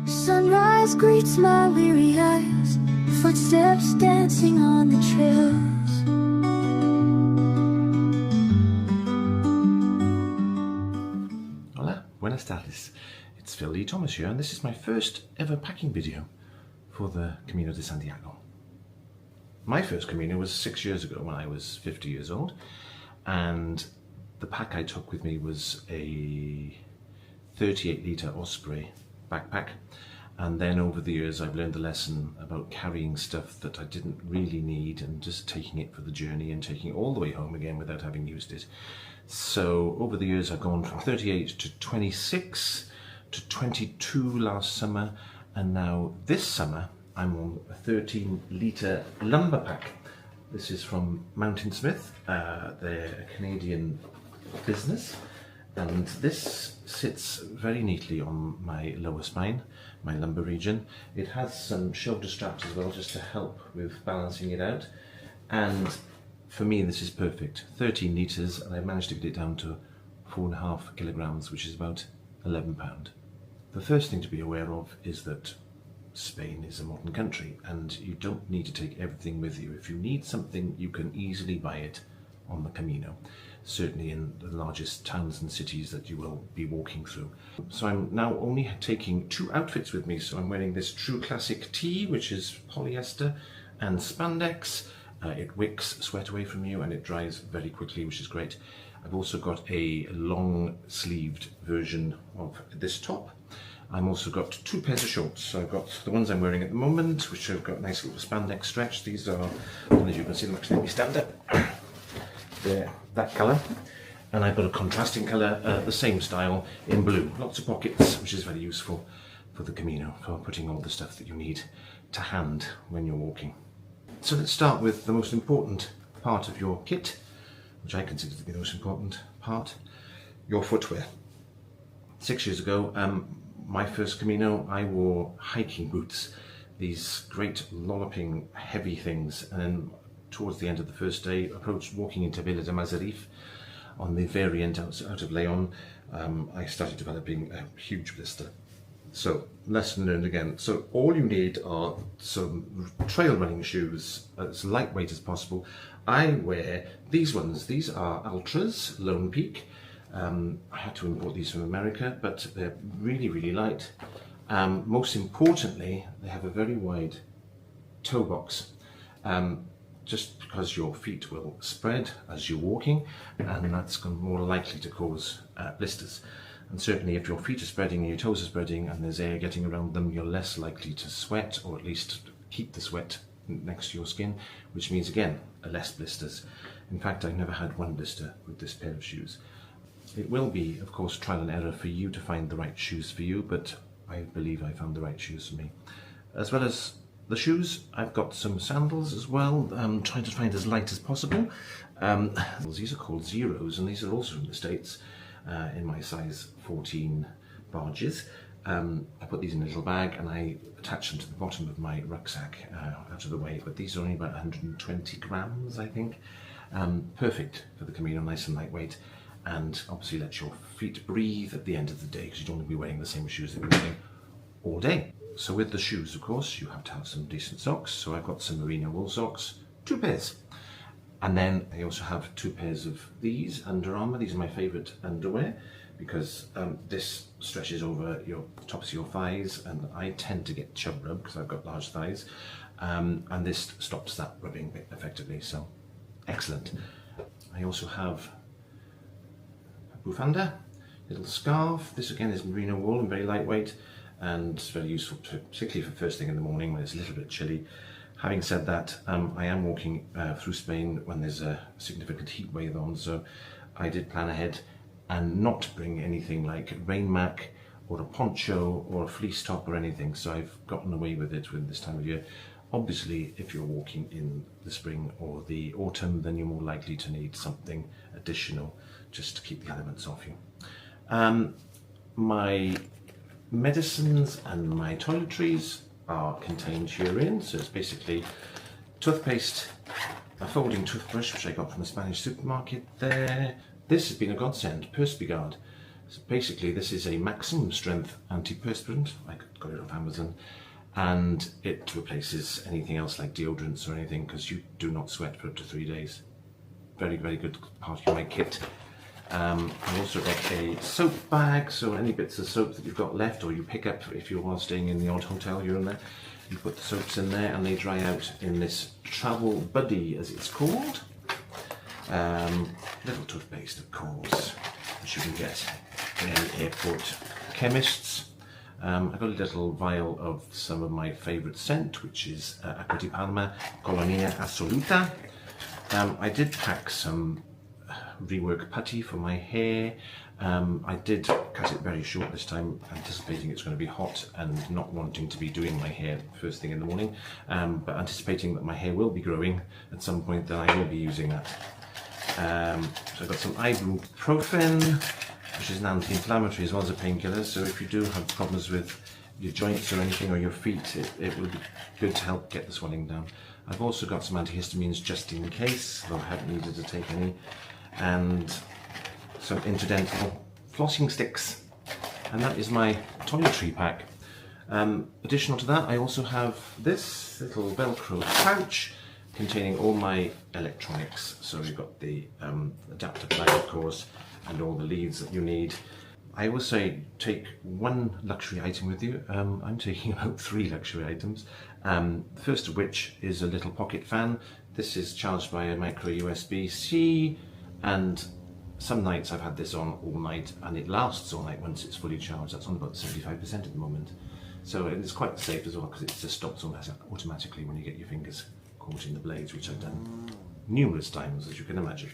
Sunrise greets my weary eyes, footsteps dancing on the trails. Hola, buenas tardes. It's Phil Thomas here, and this is my first ever packing video for the Camino de Santiago. My first Camino was 6 years ago when I was 50 years old, and the pack I took with me was a 38-litre Osprey backpack. And then over the years I've learned the lesson about carrying stuff that I didn't really need and just taking it for the journey and taking it all the way home again without having used it. So over the years I've gone from 38 to 26 to 22 last summer, and now this summer I'm on a 13-litre Lumbar pack. This is from Mountainsmith, they're a Canadian business, and this sits very neatly on my lower spine, my lumbar region. It has some shoulder straps as well, just to help with balancing it out. And for me, this is perfect. 13 litres, and I've managed to get it down to 4.5 kilograms, which is about 11 pounds. The first thing to be aware of is that Spain is a modern country, and you don't need to take everything with you. If you need something, you can easily buy it on the Camino, certainly in the largest towns and cities that you will be walking through. So I'm now only taking 2 outfits with me. So I'm wearing this True Classic tee, which is polyester and spandex. It wicks sweat away from you and it dries very quickly, which is great. I've also got a long sleeved version of this top. I've also got 2 pairs of shorts. So I've got the ones I'm wearing at the moment, which have got nice little spandex stretch. These are, I don't know if you can see them, actually let me stand up. They're that colour, and I've got a contrasting colour, the same style in blue. Lots of pockets, which is very useful for the Camino, for putting all the stuff that you need to hand when you're walking. So let's start with the most important part of your kit, which I consider to be the most important part, your footwear. 6 years ago, my first Camino, I wore hiking boots, these great lolloping heavy things, and then towards the end of the first day, approached walking into Villa de Mazarif on the variant out of Leon. I started developing a huge blister. So, lesson learned again. So all you need are some trail running shoes, as lightweight as possible. I wear these ones. These are Altra Lone Peak. I had to import these from America, but they're really, really light. Most importantly, they have a very wide toe box. Just because your feet will spread as you're walking, and that's more likely to cause blisters. And certainly if your feet are spreading and your toes are spreading and there's air getting around them, you're less likely to sweat, or at least keep the sweat next to your skin, which means again, less blisters. In fact, I've never had one blister with this pair of shoes. It will be, of course, trial and error for you to find the right shoes for you, but I believe I found the right shoes for me. As well as the shoes, I've got some sandals as well. I'm trying to find as light as possible. These are called Xeros, and these are also from the States, in my size 14 barges. I put these in a little bag and I attach them to the bottom of my rucksack out of the way, but these are only about 120 grams, I think. Perfect for the Camino, nice and lightweight, and obviously let your feet breathe at the end of the day, because you don't want to be wearing the same shoes that you're wearing all day. So with the shoes, of course, you have to have some decent socks. So I've got some Merino wool socks, 2 pairs. And then I also have 2 pairs of these Under Armour. These are my favourite underwear, because this stretches over your tops of your thighs, and I tend to get chub rub because I've got large thighs. And this stops that rubbing effectively, so excellent. I also have a bufanda, little scarf. This again is merino wool and very lightweight, and it's very useful, particularly for first thing in the morning when it's a little bit chilly. Having said that, I am walking through Spain when there's a significant heat wave on, so I did plan ahead and not bring anything like rain mac or a poncho or a fleece top or anything, so I've gotten away with it with this time of year. Obviously, if you're walking in the spring or the autumn, then you're more likely to need something additional just to keep the elements off you. My medicines and my toiletries are contained herein, so it's basically toothpaste, a folding toothbrush which I got from a Spanish supermarket there. This has been a godsend, Perspi-Guard. So basically this is a maximum strength antiperspirant. I got it off Amazon, and it replaces anything else like deodorants or anything, because you do not sweat for up to 3 days. Very, very good part of my kit. I've also got a soap bag, so any bits of soap that you've got left or you pick up if you are staying in the odd hotel you're in there, you put the soaps in there and they dry out in this travel buddy, as it's called. Little toothpaste, of course, which you can get in airport chemists. I've got a little vial of some of my favourite scent, which is Acqua di Palma Colonia Assoluta. I did pack some rework putty for my hair. I did cut it very short this time, anticipating it's going to be hot and not wanting to be doing my hair first thing in the morning, but anticipating that my hair will be growing at some point, then I will be using that. So I've got some ibuprofen, which is an anti-inflammatory as well as a painkiller, so if you do have problems with your joints or anything, or your feet, it will be good to help get the swelling down. I've also got some antihistamines just in case, though I haven't needed to take any, and some interdental flossing sticks, and that is my toiletry pack. Additional to that, I also have this little Velcro pouch containing all my electronics. So you've got the adapter plug, of course, and all the leads that you need. I always say take one luxury item with you. I'm taking about 3 luxury items. The first of which is a little pocket fan. This is charged by a micro USB-C, and some nights I've had this on all night, and it lasts all night once it's fully charged. That's on about 75% at the moment. So it's quite safe as well, because it just stops automatically when you get your fingers caught in the blades, which I've done numerous times, as you can imagine.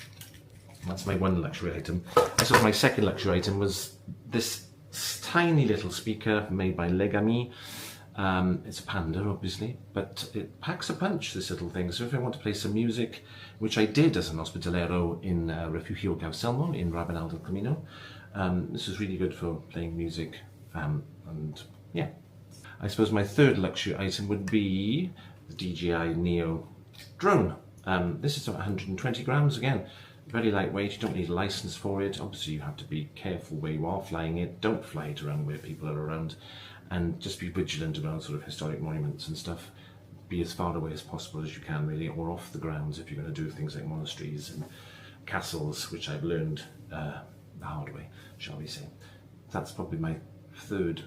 That's my one luxury item. I suppose my second luxury item was this tiny little speaker made by Legami. It's a Panda, obviously, but it packs a punch, this little thing. So if I want to play some music, which I did as an hospitalero in Refugio Gauselmo in Rabanal del Camino, this is really good for playing music, and yeah. I suppose my third luxury item would be the DJI Neo drone. This is 120 grams again. Very lightweight, you don't need a license for it. Obviously you have to be careful where you are flying it. Don't fly it around where people are around, and just be vigilant around sort of historic monuments and stuff. Be as far away as possible as you can, really, or off the grounds if you're going to do things like monasteries and castles, which I've learned the hard way, shall we say. That's probably my third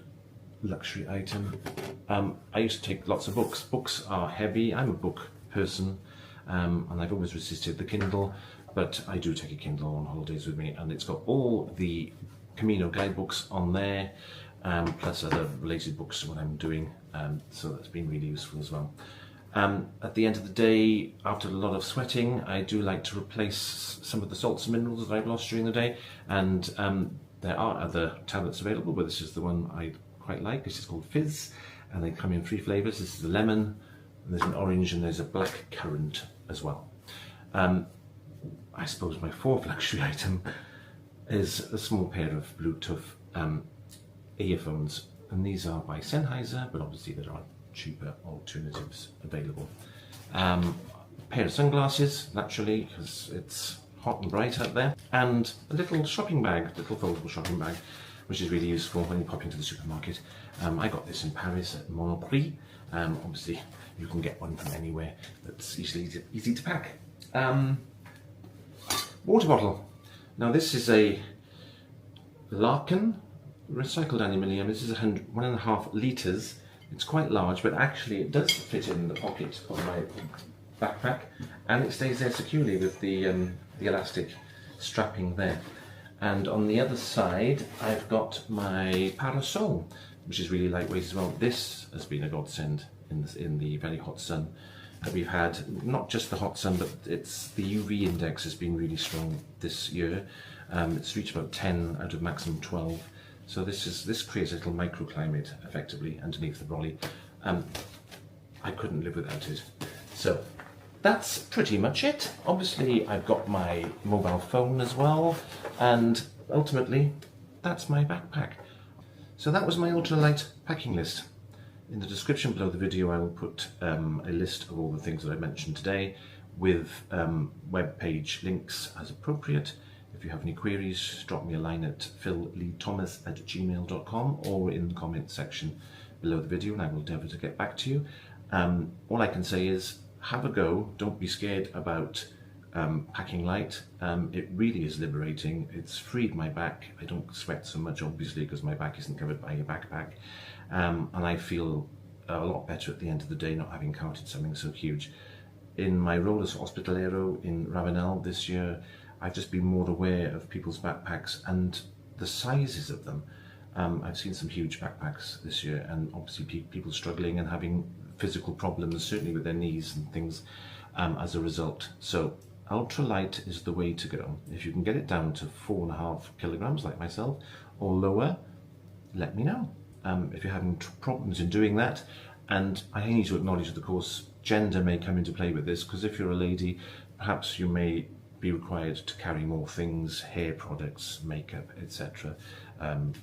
luxury item. I used to take lots of books. Books are heavy. I'm a book person, and I've always resisted the Kindle, but I do take a Kindle on holidays with me, and it's got all the Camino guidebooks on there, plus other related books to what I'm doing, so that's been really useful as well. At the end of the day, after a lot of sweating, I do like to replace some of the salts and minerals that I've lost during the day, and there are other tablets available, but this is the one I quite like. This is called Phizz, and they come in 3 flavours. This is a lemon, and there's an orange, and there's a black currant as well. I suppose my fourth luxury item is a small pair of Bluetooth earphones, and these are by Sennheiser, but obviously there are cheaper alternatives available. A pair of sunglasses, naturally, because it's hot and bright out there, and a little shopping bag, little foldable shopping bag, which is really useful when you pop into the supermarket. I got this in Paris at Monoprix. Obviously you can get one from anywhere that's easy to pack. Water bottle. Now this is a Laken recycled aluminium. This is 1.5 litres. It's quite large, but actually it does fit in the pocket of my backpack, and it stays there securely with the elastic strapping there. And on the other side, I've got my Parasol, which is really lightweight as well. This has been a godsend in the very hot sun that we've had. Not just the hot sun, but it's the UV index has been really strong this year. It's reached about 10 out of maximum 12. So this creates a little microclimate effectively underneath the brolly. I couldn't live without it. So that's pretty much it. Obviously I've got my mobile phone as well, and ultimately that's my backpack. So that was my ultralight packing list. In the description below the video I will put a list of all the things that I mentioned today with web page links as appropriate. If If you have any queries, drop me a line at philleethomas@gmail.com or in the comment section below the video, and I will endeavour to get back to you. All I can say is have a go. Don't be scared about packing light. It really is liberating. It's freed my back. I don't sweat so much, obviously, because my back isn't covered by a backpack, and I feel a lot better at the end of the day not having carted something so huge. In my role as hospitalero in Ravenel this year, I've just been more aware of people's backpacks and the sizes of them. I've seen some huge backpacks this year, and obviously people struggling and having physical problems, certainly with their knees and things as a result. So ultralight is the way to go. If you can get it down to 4.5 kilograms like myself or lower, let me know. If you're having problems in doing that, and I need to acknowledge that, of course, gender may come into play with this, because if you're a lady, perhaps you may be required to carry more things, hair products, makeup, etc.,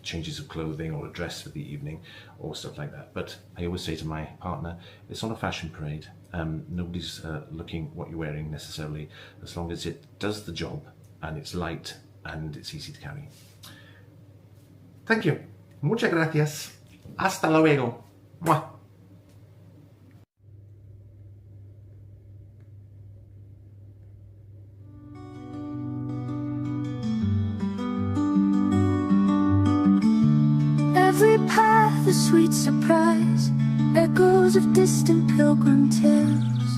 changes of clothing or a dress for the evening or stuff like that. But I always say to my partner, it's not a fashion parade. Nobody's looking what you're wearing necessarily, as long as it does the job and it's light and it's easy to carry. Thank you. Muchas gracias. Hasta luego. Mwah. Every path a sweet surprise, echoes of distant pilgrim tales.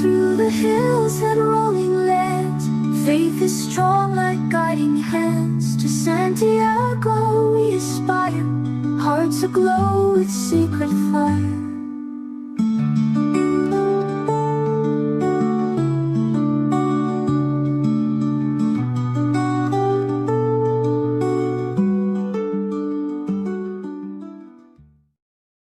Through the hills and rolling lands, faith is strong like guiding hands. To Santiago we aspire, hearts aglow with sacred fire.